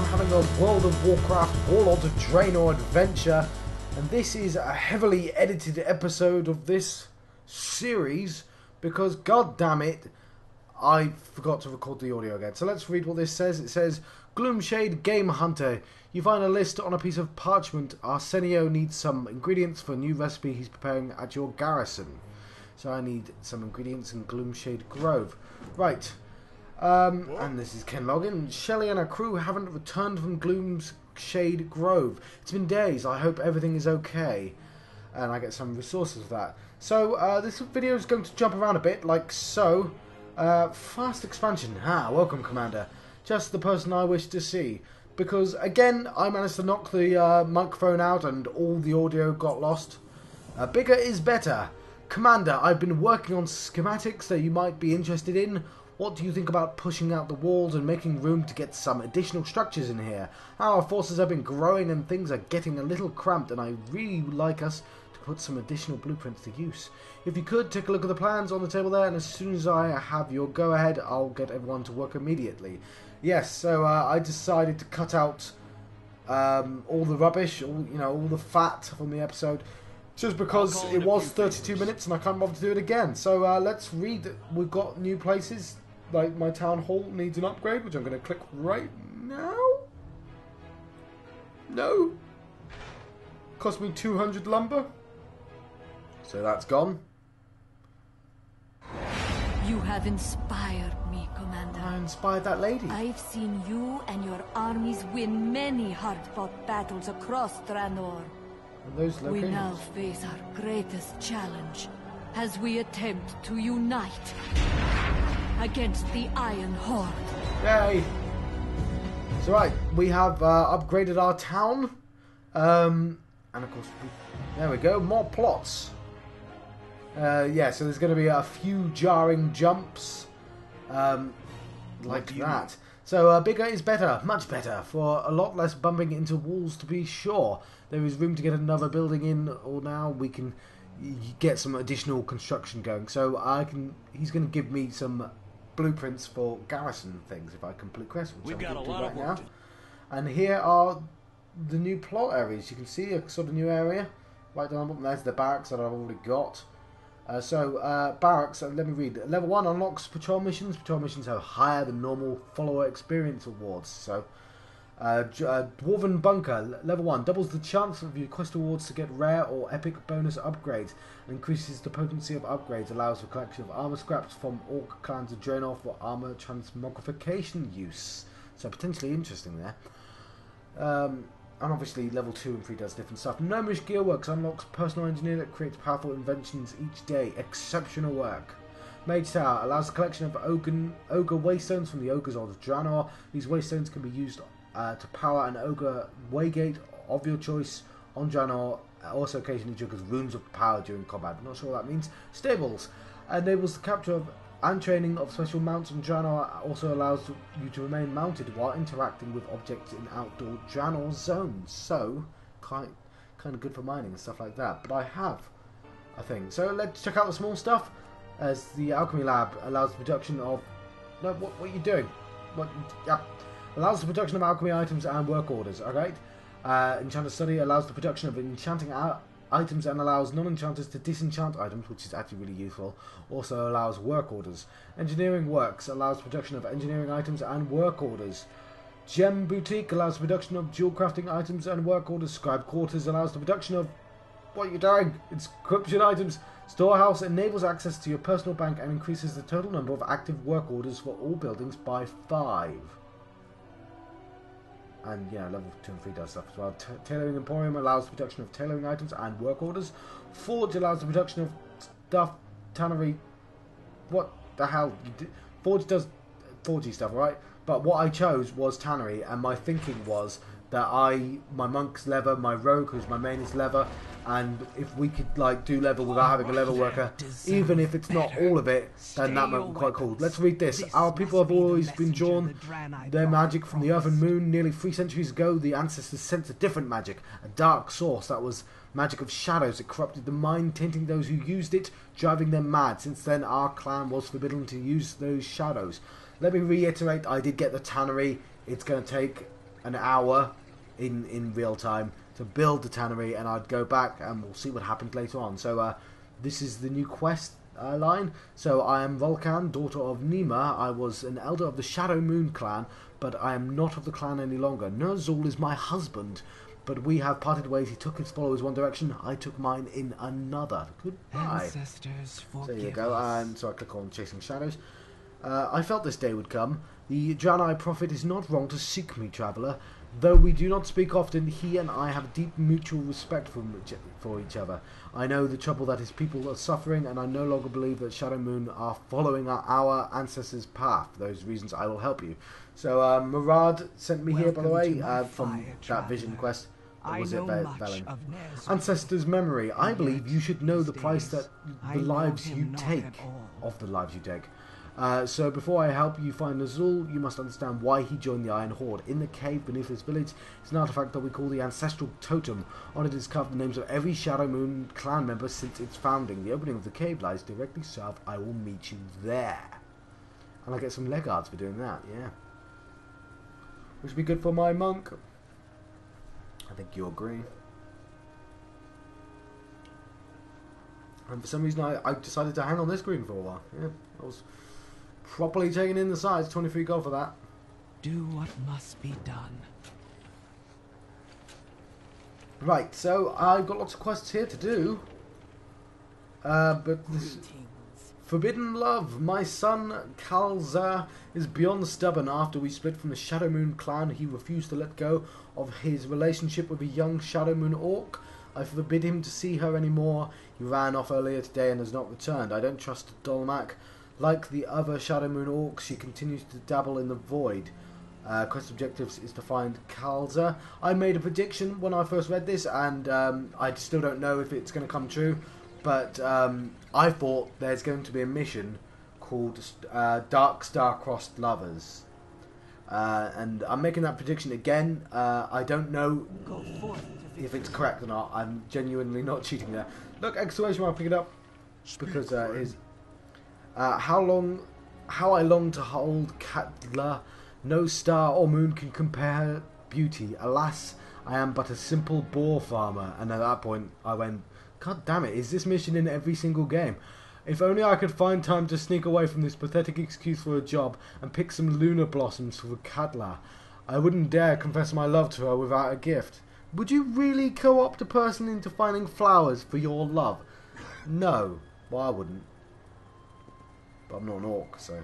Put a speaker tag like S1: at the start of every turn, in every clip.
S1: I'm having a World of Warcraft Warlords of Draenor adventure, and this is a heavily edited episode of this series because, god damn it, I forgot to record the audio again. So let's read what this says. It says, Gloomshade Game Hunter, you find a list on a piece of parchment. Arsenio needs some ingredients for a new recipe he's preparing at your garrison. So I need some ingredients in Gloomshade Grove. Right. And this is Ken Logan. Shelley and her crew haven't returned from Gloomshade Grove. It's been days. I hope everything is okay. And I get some resources for that. So this video is going to jump around a bit, like so. Fast expansion. Welcome, Commander. Just the person I wish to see. Because, again, I managed to knock the microphone out and all the audio got lost. Bigger is better. Commander, I've been working on schematics that you might be interested in. What do you think about pushing out the walls and making room to get some additional structures in here? Our forces have been growing and things are getting a little cramped, and I really would like us to put some additional blueprints to use. If you could, take a look at the plans on the table there, and as soon as I have your go-ahead, I'll get everyone to work immediately. Yes, so I decided to cut out all the rubbish, all the fat from the episode, just because it was 32 minutes and I can't bother to do it again. So let's read. We've got new places. Like my town hall needs an upgrade, which I'm going to click right now. No. Cost me 200 lumber. So that's gone.
S2: You have inspired me, Commander.
S1: I inspired that lady.
S2: I've seen you and your armies win many hard-fought battles across Draenor.
S1: And those locations.
S2: We now face our greatest challenge as we attempt to unite against the Iron Horde.
S1: Yay! So right, we have upgraded our town, and of course, there we go, more plots. Yeah, so there's going to be a few jarring jumps, like that. So bigger is better, much better, for a lot less bumping into walls to be sure. There is room to get another building in, or now we can get some additional construction going. So he's going to give me some blueprints for garrison things if I complete quests, which I'm going to do right now. And here are the new plot areas. You can see a sort of new area right down the bottom. There's the barracks that I've already got. Barracks, let me read. Level 1 unlocks patrol missions. Patrol missions have higher than normal follower experience awards. So, Dwarven Bunker, level 1, doubles the chance of your quest awards to get rare or epic bonus upgrades. Increases the potency of upgrades. Allows for collection of armor scraps from orc clans of Draenor for armor transmogrification use. So, potentially interesting there. And obviously level 2 and 3 does different stuff. Gnomish Gearworks unlocks personal engineer that creates powerful inventions each day. Exceptional work. Mage Tower allows the collection of ogre waystones from the ogres of Draenor. These waystones can be used to power an ogre waygate of your choice on Draenor. Also occasionally triggers runes of power during combat. I'm not sure what that means. Stables enables the capture of and training of special mounts on Draenor. Also allows you to remain mounted while interacting with objects in outdoor Draenor zones. So, kind of good for mining and stuff like that. But I have a thing. So let's check out the small stuff. As the alchemy lab allows the production of... No, what are you doing? Allows the production of alchemy items and work orders. Alright. Enchanter study allows the production of enchanting items and allows non-enchanters to disenchant items, which is actually really useful. Also allows work orders. Engineering works allows production of engineering items and work orders. Gem boutique allows production of dual crafting items and work orders. Scribe quarters allows the production of what are you doing? Inscription items. Storehouse enables access to your personal bank and increases the total number of active work orders for all buildings by 5. And yeah, level 2 and 3 does stuff as well. Tailoring Emporium allows the production of tailoring items and work orders. Forge allows the production of stuff. Tannery, what the hell? Forge does forgy stuff, right? But what I chose was tannery, and my thinking was that my monk's leather, my rogue, who's my main, is leather, and if we could like do leather without having a leather worker, even if it's not all of it, then that might be quite cool. Let's read this. Our people have always been drawn their magic from the earth and moon. Nearly 3 centuries ago, the ancestors sensed a different magic, a dark source that was magic of shadows. It corrupted the mind, tainting those who used it, driving them mad. Since then, our clan was forbidden to use those shadows. Let me reiterate, I did get the tannery. It's going to take an hour in real time to build the tannery, and I'd go back and we'll see what happens later on. So this is the new quest line. So I am Volcan, daughter of Nima. I was an elder of the Shadow Moon clan, but I am not of the clan any longer. Ner'zhul is my husband, but we have parted ways. He took his followers one direction, I took mine in another. Goodbye.
S3: Ancestors,
S1: So there you
S3: forgive
S1: go,
S3: us.
S1: and so I click on Chasing Shadows. I felt this day would come. The Draenor prophet is not wrong to seek me, traveller. Though we do not speak often, he and I have deep mutual respect for each other. I know the trouble that his people are suffering, and I no longer believe that Shadow Moon are following our ancestors' path. For those reasons, I will help you. So Murad sent me here, by the way, from that vision quest. Or was it Velen? Ancestors' memory. I believe you should know the price that the lives you take, of the lives you take. So before I help you find Ner'zhul, you must understand why he joined the Iron Horde. In the cave beneath this village is an artifact that we call the Ancestral Totem. On it is carved the names of every Shadow Moon clan member since its founding. The opening of the cave lies directly south. I will meet you there. And I get some leg guards for doing that, yeah. Which would be good for my monk. I think you agree. And for some reason I decided to hang on this green for a while. Yeah, I was properly taking in the sides. 23 gold for that.
S3: Do what must be done.
S1: Right, so I've got lots of quests here to do. But this Forbidden Love. My son Kal'zar is beyond stubborn. After we split from the Shadow Moon clan, he refused to let go of his relationship with a young Shadow Moon orc. I forbid him to see her anymore. He ran off earlier today and has not returned. I don't trust Dolmak. Like the other Shadow Moon orcs, she continues to dabble in the void. Quest objectives is to find Kal'zar. I made a prediction when I first read this, and I still don't know if it's going to come true. But I thought there's going to be a mission called Dark Star-Crossed Lovers. And I'm making that prediction again. I don't know if it's correct or not. I'm genuinely not cheating there. Look, exclamation mark, pick it up. Because it is... How I long to hold Katla. No star or moon can compare her beauty. Alas, I am but a simple boar farmer. And at that point, I went, God damn it, is this mission in every single game? If only I could find time to sneak away from this pathetic excuse for a job and pick some lunar blossoms for Katla. I wouldn't dare confess my love to her without a gift. Would you really co-opt a person into finding flowers for your love? No. Well, I wouldn't. But I'm not an orc, so...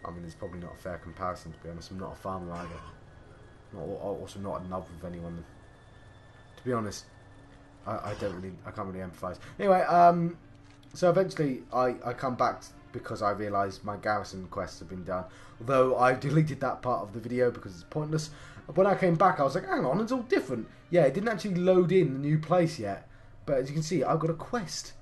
S1: I mean, it's probably not a fair comparison, to be honest. I'm not a farmer either. Also not in love with anyone. To be honest, I can't really empathise. Anyway, so eventually I come back because I realised my garrison quests have been done. Although I deleted that part of the video because it's pointless. When I came back, I was like, hang on, it's all different. Yeah, it didn't actually load in the new place yet. But as you can see, I've got a quest.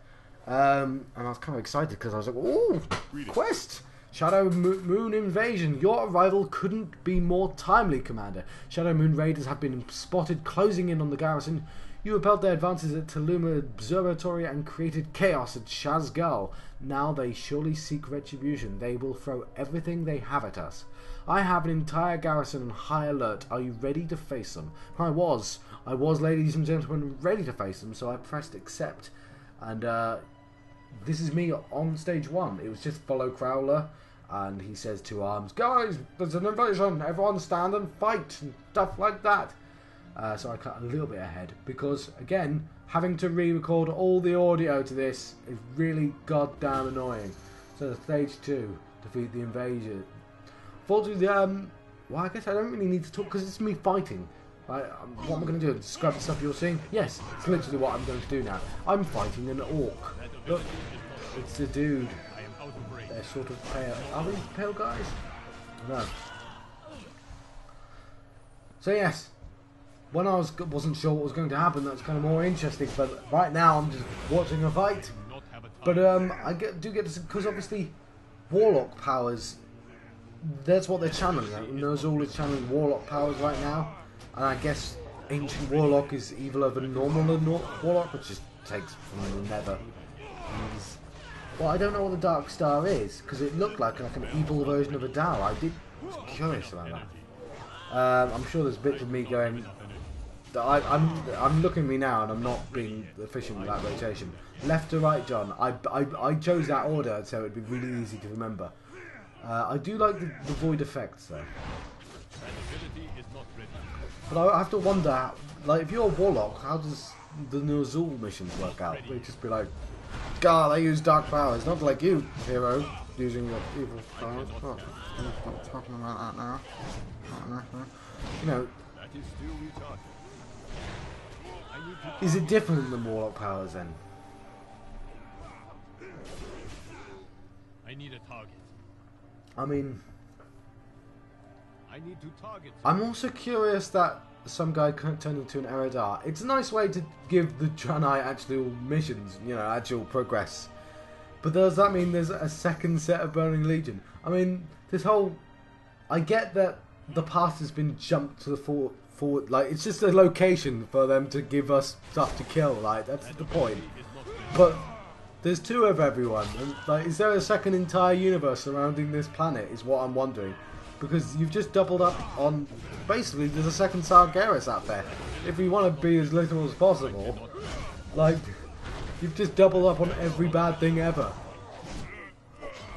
S1: And I was kind of excited because I was like, ooh, quest! Shadow Moon invasion. Your arrival couldn't be more timely, Commander. Shadow Moon raiders have been spotted closing in on the garrison. You repelled their advances at Tuluma Observatory and created chaos at Shazgal. Now they surely seek retribution. They will throw everything they have at us. I have an entire garrison on high alert. Are you ready to face them? I was, ladies and gentlemen, ready to face them, so I pressed accept. And this is me on stage 1. It was just follow Crowler. And he says to Arms, guys, there's an invasion, everyone stand and fight, and stuff like that. So I cut a little bit ahead, because, again, having to re-record all the audio to this is really goddamn annoying. So stage 2, defeat the invasion. Fortunately, well, I guess I don't really need to talk, because it's me fighting. What am I going to do? Describe the stuff you're seeing? Yes, it's literally what I'm going to do now. I'm fighting an orc. Look, it's a dude. They're sort of pale. Are these pale guys? No. So yes, when I wasn't sure what was going to happen, that's kind of more interesting. But right now, I'm just watching a fight. But I do get to, because obviously, warlock powers. That's what they're channeling. Ner'zhul is channeling warlock powers right now, and I guess ancient warlock is evil over normal warlock, which just takes from the nether. Well, I don't know what the Dark Star is, because it looked like an evil version of a Dao. I was curious about that. I'm sure there's bits of me going. I'm looking at me now, and I'm not being efficient with that rotation. Left to right, John. I chose that order so it'd be really easy to remember. I do like the void effects though. But I have to wonder, like, if you're a warlock, how does the Ner'zhul missions work out? They just be like, God, I use dark powers, not like you, hero, using your evil powers. Oh, I'm not talking about that now. You know, is it different than warlock powers then?
S4: I need a target.
S1: I mean,
S4: I need to target.
S1: I'm also curious that some guy turned into an Eredar. It's a nice way to give the Draenor actual missions, you know, actual progress. But does that mean there's a second set of Burning Legion? I mean, this whole... I get that the past has been jumped to the forward, like, it's just a location for them to give us stuff to kill, like, that's the point. But there's two of everyone, and, like, is there a second entire universe surrounding this planet, is what I'm wondering. Because you've just doubled up on... Basically, there's a second Sargeras out there. If we want to be as literal as possible, like, you've just doubled up on every bad thing ever.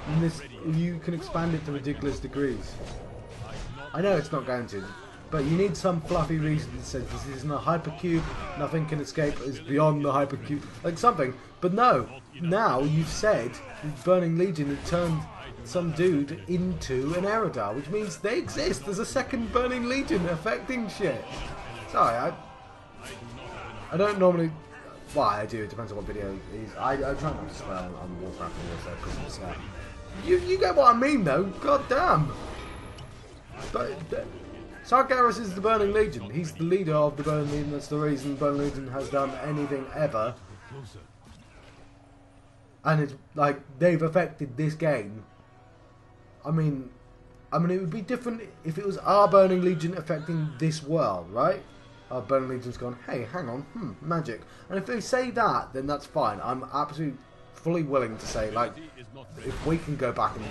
S1: And this, you can expand it to ridiculous degrees. I know it's not going to, but you need some fluffy reason that says this isn't a hypercube, nothing can escape, it's beyond the hypercube, like something. But no, now you've said with Burning Legion it turned some dude into an Eredar, which means they exist. There's a second Burning Legion affecting shit. Sorry, I don't normally... Well, I do, it depends on what video it is. I try not to swear on Warcraft also, because it's... You get what I mean though, god damn! But Sargeras is the Burning Legion. He's the leader of the Burning Legion. That's the reason Burning Legion has done anything ever. And it's like they've affected this game. I mean, it would be different if it was our Burning Legion affecting this world, right? Our Burning Legion's gone, hey, hang on, magic. And if they say that, then that's fine. I'm absolutely fully willing to say, like, if we can go back and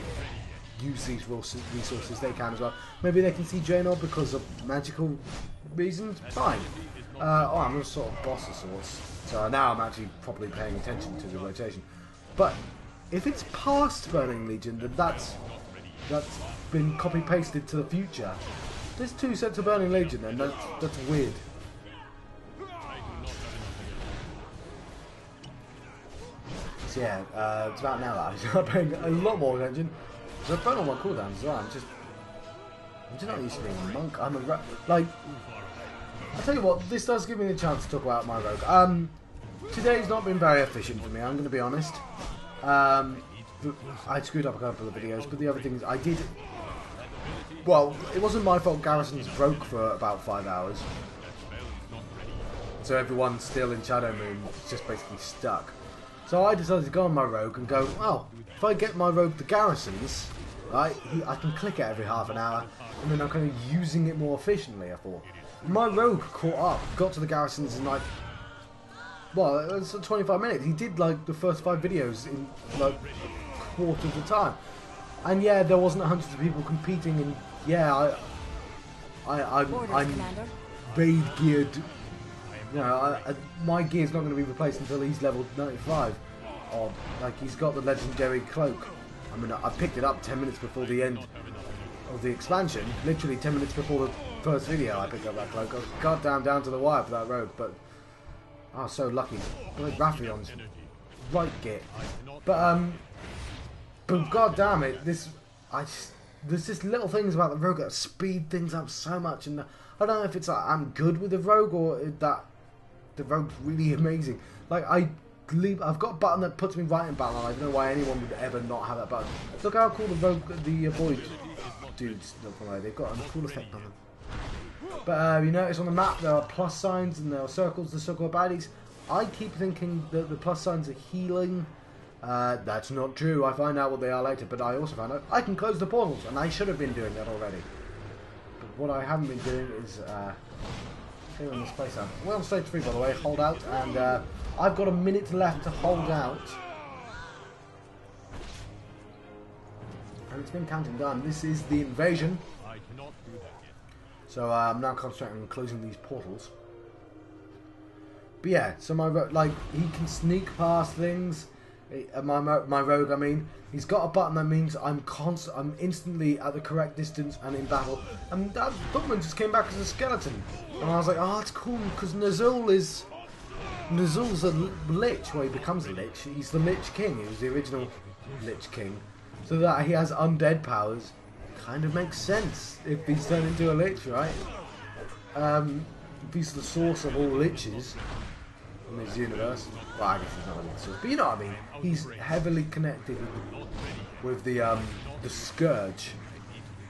S1: use these resources, they can as well. Maybe they can see Draenor because of magical reasons, fine. Oh, I'm a sort of boss of sorts, so now I'm actually properly paying attention to the rotation. But if it's past Burning Legion, then that's been copy-pasted to the future. There's two sets of Burning Legion, and that's weird. So yeah, it's about now that I start paying a lot more attention. So I've done all my cooldowns as well. I'm just not used to being a monk. I'm a like. I tell you what, this does give me the chance to talk about my rogue. Today's not been very efficient for me. I'm going to be honest. I screwed up a couple of videos, but the other things I did. Well, it wasn't my fault. Garrisons broke for about 5 hours, so everyone's still in Shadow Moon. It's just basically stuck. So I decided to go on my rogue and go, well, if I get my rogue the garrisons, right, I can click it every half an hour, and then I'm kind of using it more efficiently, I thought. My rogue caught up, got to the garrisons in like, well, it was 25 minutes. He did like the first 5 videos in like a quarter of the time. And yeah, there wasn't hundreds of people competing, and yeah, I'm raid geared. You know, my gear's not going to be replaced until he's level 95. Or, like, he's got the legendary cloak. I mean, I picked it up 10 minutes before the end of the expansion. Literally 10 minutes before the first video I picked up that cloak. I was goddamn down to the wire for that rogue, but I was so lucky. Like Raphion's right git. But goddamn it, there's just little things about the rogue that speed things up so much, and I don't know if it's like I'm good with the rogue or that the rogue's really amazing. Like I've got a button that puts me right in battle, and I don't know why anyone would ever not have that button. Look how cool the rogue, the void dudes look like. They've got a cool effect on them. But you notice on the map there are plus signs and there are circles to circle baddies. I keep thinking that the plus signs are healing. That's not true. I find out what they are later, but I also found out I can close the portals, and I should have been doing that already. But what I haven't been doing is clearing this place out. We're on stage 3, by the way. Hold out, and I've got a minute left to hold out. And it's been counting down. This is the invasion. So I'm now concentrating on closing these portals. But yeah, so he can sneak past things. My rogue, I mean, he's got a button that means I'm instantly at the correct distance and in battle. And that bookman just came back as a skeleton, and I was like, oh, that's cool, because Ner'zhul's a lich. Well, he becomes a lich. He's the Lich King. He was the original Lich King, so that he has undead powers kind of makes sense if he's turned into a lich, right? If he's the source of all liches in this universe. Well, I guess he's not a source, but you know what I mean. He's heavily connected with the Scourge.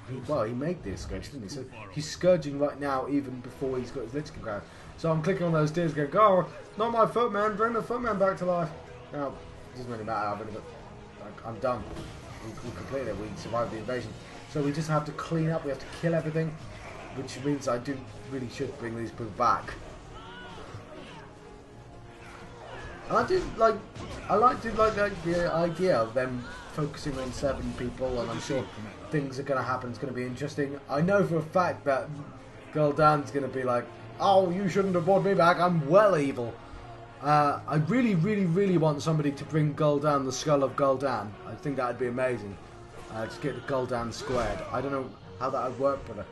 S1: He made the Scourge, didn't he? So he's scourging right now, even before he's got his Lich King crown. So I'm clicking on those stairs, going, "Oh, not my footman! Bring the footman back to life!" Now, it doesn't really matter. I'm done. We completed it. We survived the invasion. So we just have to clean up. We have to kill everything, which means I really should bring these people back. And I did like the idea of them focusing on 7 people, and I'm sure things are going to happen. It's going to be interesting. I know for a fact that Gul'dan's going to be like, "Oh, you shouldn't have brought me back. I'm well evil." I really, really, really want somebody to bring Gul'dan, the skull of Gul'dan. I think that would be amazing. Just get the Gul'dan squared. I don't know how that would work, but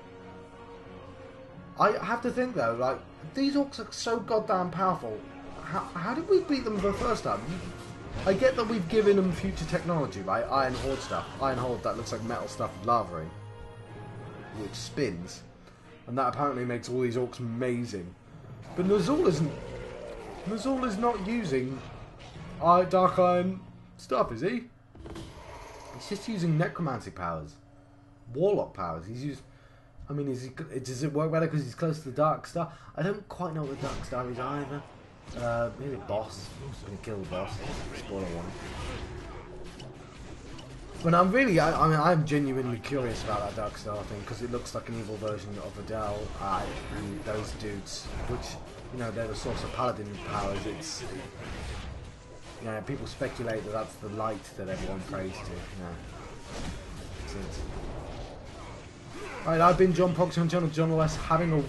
S1: I have to think though, like, these orcs are so goddamn powerful. How did we beat them the first time? I get that we've given them future technology, right? Iron Horde stuff. Iron Horde that looks like metal stuff with lava in, which spins, and that apparently makes all these orcs amazing. But Ner'zhul is not using dark iron stuff, is he? He's just using necromancy powers, warlock powers. I mean, does it work better because he's close to the dark star? I don't quite know what the dark star is either. Maybe boss. I'm gonna kill the boss. Spoiler one. But I'm genuinely curious about that dark star thing, because it looks like an evil version of Adele and those dudes, which, you know, they're the source of paladin powers. You know, people speculate that that's the light that everyone prays to. You know. Right, I've been John Pox on channel John West, having a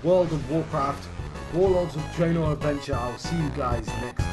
S1: World of Warcraft Warlords of Draenor adventure. I'll see you guys next